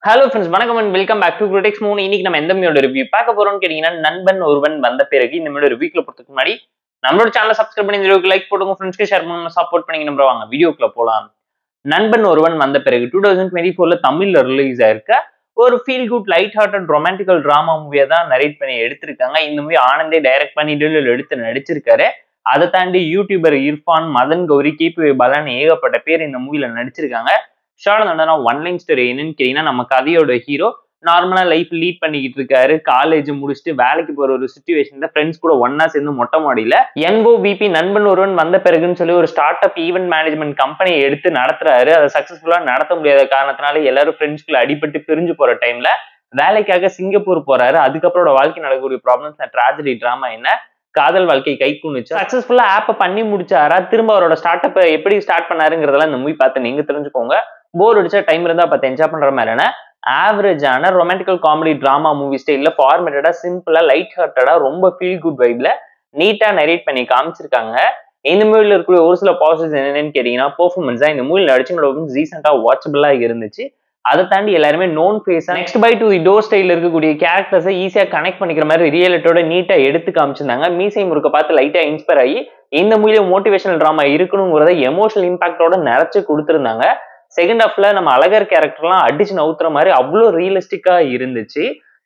Hello friends, வணக்கம் and welcome back to Critics Moon. இன்னைக்கு நம்ம எந்த மூவியோட ரிவ்யூ பார்க்க போறோம்னு கேட்டீங்கன்னா, நண்பன் ஒருவன் வந்த பிறகு. இந்த மூவியோட ரிவ்யூக்குள்ள போறதுக்கு முன்னாடி நம்மளோட சேனலை சப்ஸ்கிரைப் பண்ணி இந்த வீடியோக்கு லைக் போடுங்க, ஃப்ரெண்ட்ஸ்க்கு ஷேர் பண்ணுங்க, சப்போர்ட் பண்ணி நம்ம வாங்க வீடியோக்குள்ள போலாம். நண்பன் ஒருவன் வந்த பிறகு 2024ல தமிழ்ல ரிலீஸ் ஆயிருக்க ஒரு feel good light hearted ரொமான்டிக்கல் drama மூவியை தான் நரேட் பண்ணி எடுத்திருக்காங்க. இந்த மூவி ஆனந்தே டைரக்ட் பண்ணி எடுத்து நடிச்சிருக்காரு. அதை தாண்டி யூடியூபர் இர்ஃபான், மதன் கௌரி, கேபி பாலன் ஏகப்பட்ட பேர் இந்த மூவில நடிச்சிருக்காங்க. ஒன் லைன் ஸ்டோரி என்னன்னு கேட்டீங்கன்னா, நம்ம கதையோட ஹீரோ நார்மலா லைஃப் லீட் பண்ணிக்கிட்டு இருக்காரு. காலேஜ் முடிச்சுட்டு வேலைக்கு போற ஒரு சிச்சுவேஷன்ல ஃப்ரெண்ட்ஸ் கூட ஒன்னா சேர்ந்து மொட்டை மாடியில NOVP நண்பன் ஒருவன் வந்த பிறகுன்னு சொல்லி ஒரு ஸ்டார்ட் அப் ஈவென்ட் மேனேஜ்மெண்ட் கம்பெனியை எடுத்து நடத்துறாரு. அதை சக்சஸ்ஃபுல்லா நடத்த முடியாத காரணத்தினால எல்லாரும் ஃப்ரெண்ட்ஸ்குள்ள அடிபட்டு பிரிஞ்சு போற டைம்ல வேலைக்காக சிங்கப்பூர் போறாரு. அதுக்கப்புறம் வாழ்க்கை நடக்கக்கூடிய ப்ராப்ளம்ஸ், ட்ராஜடி, டிராமா என்ன, காதல் வாழ்க்கை கை கூணுச்சு, சக்சஸ்ஃபுல்லா ஆப்பை பண்ணி முடிச்சாரா, திரும்ப அவரோட ஸ்டார்ட் அப் எப்படி ஸ்டார்ட் பண்ணாருங்கிறதெல்லாம் இந்த மூவி பார்த்து நீங்க தெரிஞ்சுக்கோங்க. போர் அடிச்சா டைம் இருந்தா பார்த்து என்ஜாய் பண்ற மாதிரியான ஆவரேஜான ரொமான்டிக்கல் காமெடி டிராமா மூவி ஸ்டைல்ல ஃபார்மேட்டடா, சிம்பிளா, லைட் ஹார்ட்டடா, ரொம்ப ஃபீல் குட் வைப்ல நீட்டா நரேட் பண்ணி காமிச்சிருக்காங்க. இந்த மூவில இருக்கக்கூடிய ஒரு சில பாசிட்டிவ்ஸ் என்னன்னு கேட்டீங்கன்னா, பெர்ஃபார்மன்ஸ் தான். இந்த மூவில நடிச்சவங்களோட ரீசெண்டா வாட்சபிளா இருந்துச்சு. அதை தாண்டி எல்லாருமே known face, next by to the door ஸ்டைல இருக்கக்கூடிய கேரக்டர்ஸை ஈஸியா கனெக்ட் பண்ணிக்கிற மாதிரி ரியலிட்டோட நீட்டா எடுத்து காமிச்சிருந்தாங்க. மீசை முறுக்க பார்த்து லைட்டா இன்ஸ்பயர் ஆகி இந்த மூவில மோட்டிவேஷனல் டிராமா இருக்கணுங்கிறத எமோஷனல் இம்பாக்டோட நிறைச்சு கொடுத்துருந்தாங்க. செகண்ட் ஹாஃப்ல நம்ம அழகர் கேரக்டர்லாம் அடிச்சு நவுத்துற மாதிரி அவ்வளோ ரியலிஸ்டிக்கா இருந்துச்சு.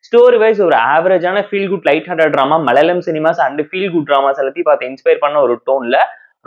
ஸ்டோரி வைஸ் ஒரு ஆவரேஜான feel good light hearted drama. Malayalam cinemas and feel good dramas எல்லாத்தையும் பார்த்து இன்ஸ்பயர் பண்ண ஒரு டோன்ல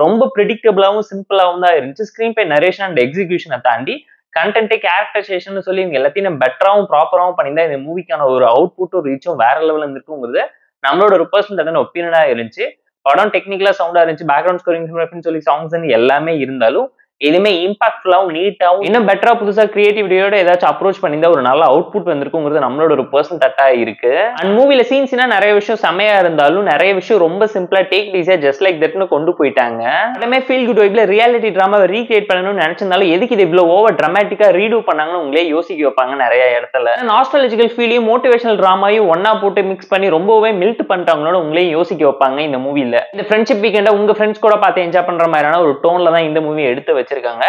ரொம்ப ப்ரிடிக்டபிளாவும் சிம்பிளாவும் தான் இருந்துச்சு. ஸ்கிரீன் பே, நரேஷன் அண்ட் எக்ஸிகியூஷனை தாண்டி கண்டென்ட், கேரக்டரைசேஷன் சொல்லி இவங்க எல்லாத்தையும் பெட்டராகவும் ப்ராப்பராகவும் பண்ணியிருந்தா இந்த மூவிக்கான ஒரு அவுட்புட்டும் ரீச்சும் வேற லெவலில் இருந்துருக்குங்கிறது நம்மளோட ஒரு பர்சனல் ஒப்பீனியனா இருந்துச்சு. படம் டெக்னிக்கலா சவுண்டா இருந்துச்சு, பேக்ரவுண்ட் ஸ்கோரிங் சொல்லி சாங்ஸ் எல்லாமே இருந்தாலும் எதுவுமே இம்பாக்ட்ஃபுல்லாகவும் நீட்டாகவும் இன்னும் பெட்டரா புதுசா கிரியேட்டிவிட்டியோட ஏதாச்சும் அப்ரோச் பண்ணியிருந்தா ஒரு நல்ல அவுட்புட் வந்திருக்குங்கிறது நம்மளோட ஒரு பர்சனல் தட்டா இருக்கு. அண்ட் மூவில சீன்ஸ்னா நிறைய விஷயம் செமையா இருந்தாலும் நிறைய விஷயம் ரொம்ப சிம்பிளா டேக் ஈஸியா ஜஸ்ட் லைக் தட்னு கொண்டு போயிட்டாங்க. அதே ஃபீல் குட் வைப்ல ரியாலிட்டி டிராமாவை ரீக்ரியேட் பண்ணணும்னு நினைச்சிருந்தாலும் எதுக்கு இது இவ்வளவு ஓவர் டிராமாட்டிக்கா ரீடூ பண்ணாங்கன்னு உங்களே யோசிக்க வைப்பாங்க நிறைய இடத்துல. நாஸ்டாலஜிக்கல் ஃபீலையும் மோட்டிவேஷனல் டிராமாயும் ஒன்னா போட்டு மிக்ஸ் பண்ணி ரொம்பவே மில்ட் பண்ணிட்டாங்களோட உங்களையும் யோசிக்க வைப்பாங்க இந்த மூவில. இந்த ஃப்ரெண்ட்ஷிப் வீக்கெண்டா உங்க ஃப்ரெண்ட்ஸ் கூட பார்த்து என்ஜாய் பண்ற மாதிரியான ஒரு டோன்ல தான் இந்த மூவியை எடுத்து வச்சிருக்காங்க.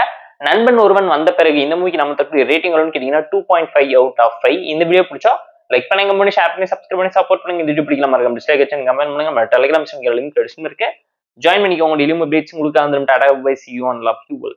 நண்பன் ஒருவன் வந்த பிறகு இந்த மூவிக்கு நம்ம தரக்கூடிய ரேட்டிங் எவ்வளவுன்னு கேட்டீங்கன்னா 2.5 அவுட் ஆஃப் 5. இந்த வீடியோ பிடிச்சா லைக் பண்ணுங்க, பண்ணி ஷேர் பண்ணி சப்ஸ்கிரைப் பண்ணி சப்போர்ட் பண்ணுங்க. இந்த வீடியோ பிடிக்கலாம் மறக்காம டிஸ்லைக் வச்சு கமெண்ட் பண்ணுங்க. நம்ம டெலிகிராம் சேனல் லிங்க் டிஸ்கிரிப்ஷன்ல இருக்கு, ஜாயின் பண்ணிக்கோங்க. டெய்லியும் அப்டேட்ஸ் உங்களுக்கு வந்துரும். Tata bye, see you and love you all.